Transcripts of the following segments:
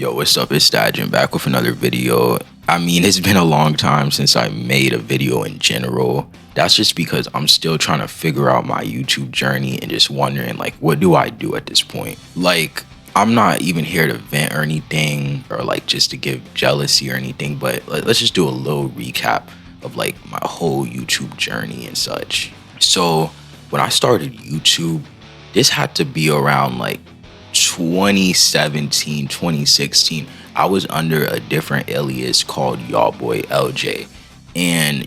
Yo, what's up? It's Stajin back with another video. I mean, it's been a long time since I made a video in general. That's just because I'm still trying to figure out my YouTube journey and just wondering, like, what do I do at this point? Like, I'm not even here to vent or anything or like just to give jealousy or anything, but let's just do a little recap of like my whole YouTube journey and such. So when I started YouTube, this had to be around like 2017, 2016. I was under a different alias called Y'all Boy LJ. And,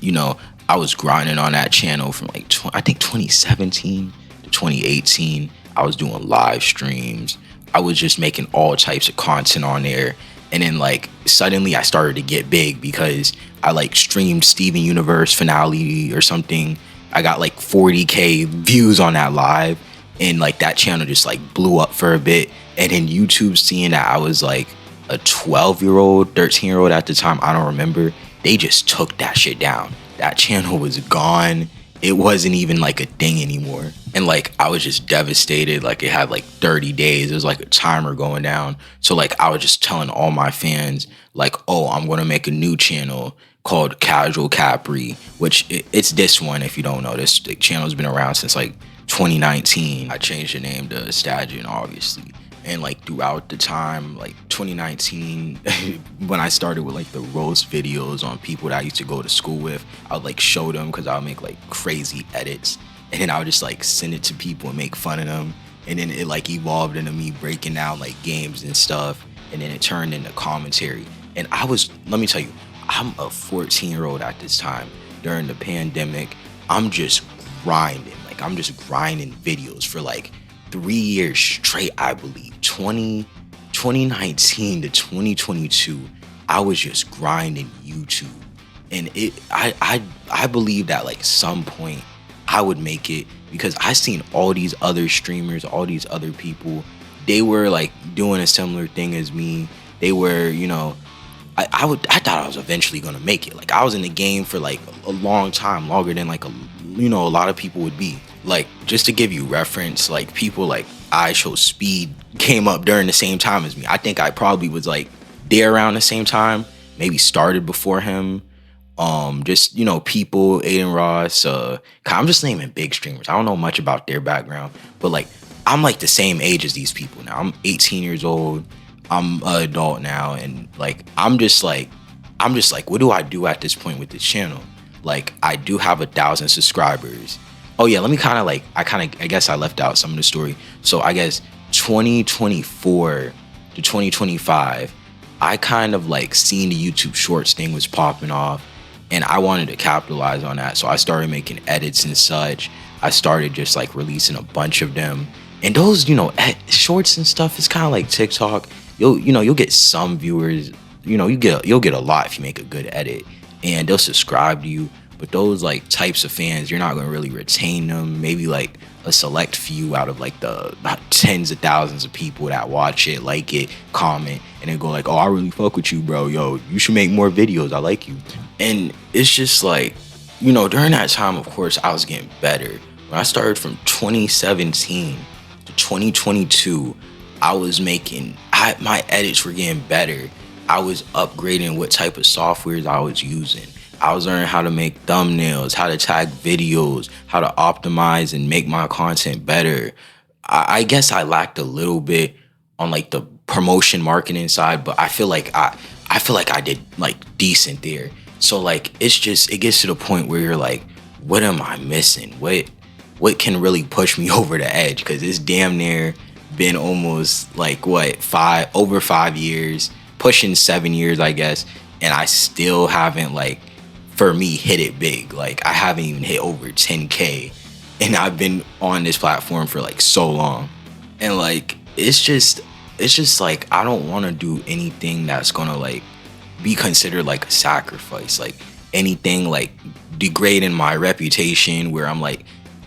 I was grinding on that channel from like, I think 2017 to 2018. I was doing live streams. I was just making all types of content on there. And then like suddenly I started to get big because I like streamed Steven Universe finale or something. I got like 40K views on that live. And like that channel just like blew up for a bit. And then YouTube seeing that I was like a 12-year-old, 13-year-old at the time, I don't remember. They just took that shit down. That channel was gone. It wasn't even like a thing anymore. And like I was just devastated. Like it had like 30 days. It was like a timer going down. So like I was just telling all my fans like, oh, I'm gonna make a new channel called Casual Capri, which it's this one. If you don't know, this channel's been around since like 2019. I changed the name to Stajin, obviously. And like throughout the time, like 2019, when I started with like the roast videos on people that I used to go to school with, I would like show them because I would make like crazy edits. And then I would just like send it to people and make fun of them. And then it like evolved into me breaking down like games and stuff. And then it turned into commentary. And let me tell you, I'm a 14-year-old at this time. During the pandemic, I'm just grinding. Like I'm just grinding videos for like 3 years straight, I believe. 2019 to 2022, I was just grinding YouTube. And I believe that like some point I would make it because I seen all these other streamers, all these other people. They were like doing a similar thing as me. They were, I thought I was eventually gonna make it. Like I was in the game for like a long time, longer than like a lot of people would be. Like just to give you reference, like people like I Show Speed came up during the same time as me. I think I probably was like there around the same time, maybe started before him. Just people, Aiden Ross. I'm just naming big streamers. I don't know much about their background, but like I'm like the same age as these people now. I'm 18 years old. I'm an adult now, and like I'm just like, what do I do at this point with this channel? Like I do have 1,000 subscribers. Oh yeah, let me I guess I left out some of the story. So I guess 2024 to 2025, I kind of like seen the YouTube Shorts thing was popping off, and I wanted to capitalize on that. So I started making edits and such. I started just like releasing a bunch of them, and those shorts and stuff is kind of like TikTok. You'll get some viewers. You'll get a lot if you make a good edit, and they'll subscribe to you. But those like types of fans, you're not gonna really retain them. Maybe like a select few out of like the tens of thousands of people that watch it, like it, comment, and then go like, oh, I really fuck with you, bro. Yo, you should make more videos. I like you. And it's just like, during that time, of course, I was getting better. When I started from 2017 to 2022, I was making, my edits were getting better. I was upgrading what type of softwares I was using. I was learning how to make thumbnails, how to tag videos, how to optimize and make my content better. I guess I lacked a little bit on like the promotion marketing side, but I feel like I did like decent there. So like it gets to the point where you're like, what am I missing? What can really push me over the edge? Because it's damn near been almost like over 5 years, pushing 7 years, I guess, and I still haven't like, for me, hit it big. Like I haven't even hit over 10K, and I've been on this platform for like so long. And like it's just like I don't want to do anything that's gonna like be considered like a sacrifice, like anything like degrading my reputation where I'm like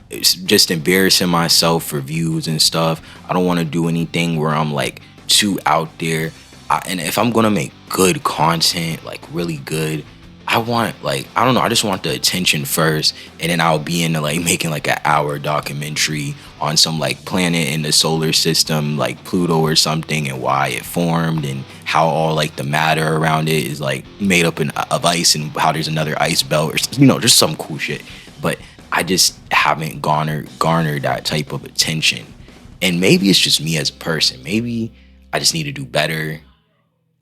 it's just embarrassing myself for views and stuff. I don't want to do anything where I'm like too out there. And if I'm gonna make good content, like really good, I want like, I don't know, I just want the attention first, and then I'll be into like making like an hour documentary on some like planet in the solar system, like Pluto or something, and why it formed and how how all like the matter around it is like made up of ice, and how there's another ice belt, or just some cool shit. But I just haven't garnered that type of attention. And maybe it's just me as a person. Maybe I just need to do better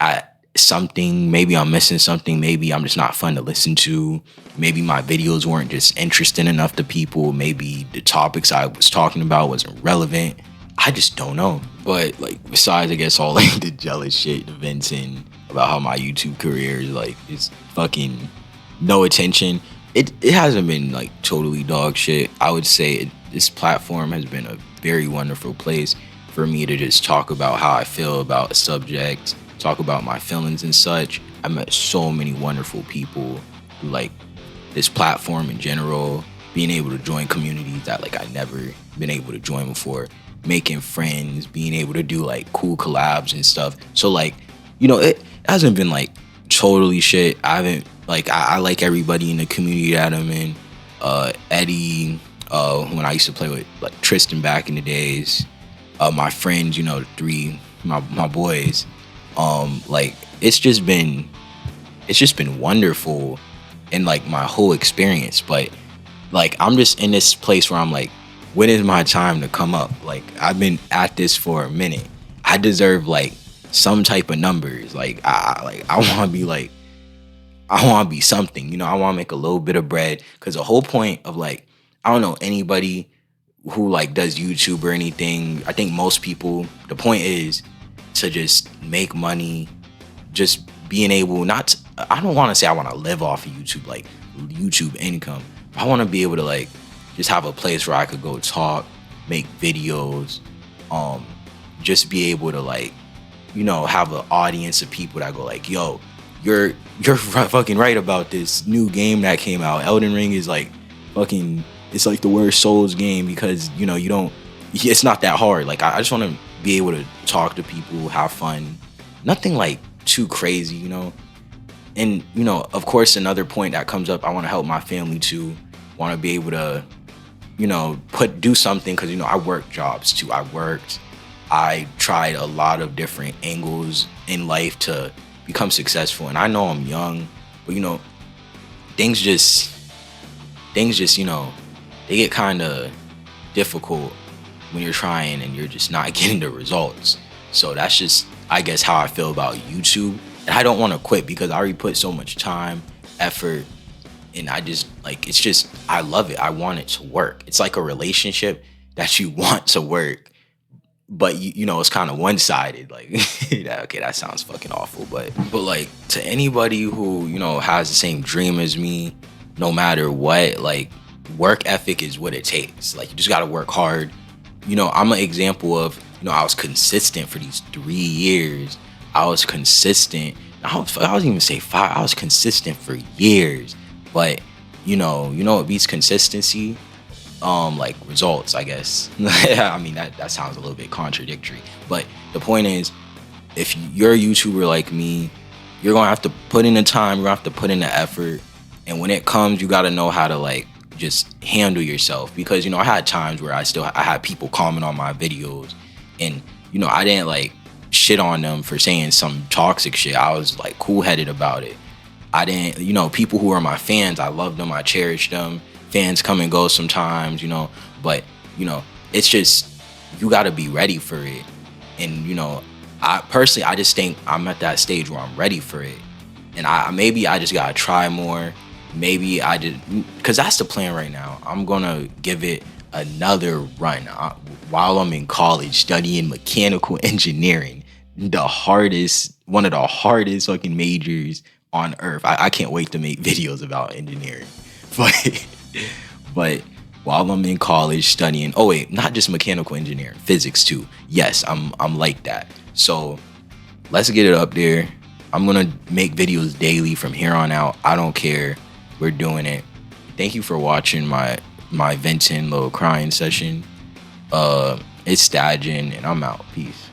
at something. Maybe I'm missing something. Maybe I'm just not fun to listen to. Maybe my videos weren't just interesting enough to people. Maybe the topics I was talking about wasn't relevant. I just don't know. But like, besides, I guess all like the jealous shit, the venting about how my YouTube career is like, it's fucking no attention. It hasn't been like totally dog shit. I would say this platform has been a very wonderful place for me to just talk about how I feel about a subject, talk about my feelings and such. I met so many wonderful people through like this platform in general, being able to join communities that like I never been able to join before, making friends, being able to do like cool collabs and stuff. So like, it hasn't been like totally shit. I haven't like, I like everybody in the community that I'm in. Eddie, when I used to play with like Tristan back in the days, my friends, the three, my boys, like it's just been wonderful in like my whole experience. But like, I'm just in this place where I'm like, when is my time to come up? Like, I've been at this for a minute. I deserve like some type of numbers. Like I want to be like, I want to be something, I want to make a little bit of bread. Cause the whole point of like, I don't know anybody who like does YouTube or anything. I think most people, the point is to just make money, just being able I don't want to say I want to live off of YouTube, like YouTube income. I want to be able to like just have a place where I could go talk, make videos, just be able to like, have an audience of people that go like, yo, you're fucking right about this new game that came out. Elden Ring is like fucking, it's like the worst Souls game because, it's not that hard. Like, I just want to be able to talk to people, have fun, nothing like too crazy, And, of course, another point that comes up, I want to help my family too. Want to be able to, do something because, I work jobs too. I tried a lot of different angles in life to become successful. And I know I'm young, but, things just, they get kind of difficult when you're trying and you're just not getting the results. So that's just, I guess, how I feel about YouTube. And I don't want to quit because I already put so much time, effort, and I just like, it's just, I love it. I want it to work. It's like a relationship that you want to work, but it's kind of one-sided. Like, okay, that sounds fucking awful, but like, to anybody who, has the same dream as me, no matter what, like, work ethic is what it takes. Like, you just got to work hard. I'm an example of, I was consistent for these 3 years. I was consistent. I wasn't even say 5. I was consistent for years. But, what beats consistency? Like results, I guess. I mean, that sounds a little bit contradictory. But the point is, if you're a YouTuber like me, you're going to have to put in the time. You're going to have to put in the effort. And when it comes, you got to know how to like just handle yourself. Because, I had times where I had people comment on my videos. And, I didn't like shit on them for saying some toxic shit. I was like cool-headed about it. I didn't, people who are my fans, I love them, I cherish them. Fans come and go sometimes, but, it's just, you got to be ready for it. And, I personally, I just think I'm at that stage where I'm ready for it. And maybe I just got to try more. Maybe I did, because that's the plan right now. I'm going to give it another run while I'm in college studying mechanical engineering, one of the hardest fucking majors on earth. I can't wait to make videos about engineering. But while I'm in college studying, not just mechanical engineering, physics too. Yes, I'm like that. So let's get it up there. I'm gonna make videos daily from here on out. I don't care. We're doing it. Thank you for watching my venting little crying session. It's Stadgen, and I'm out. Peace.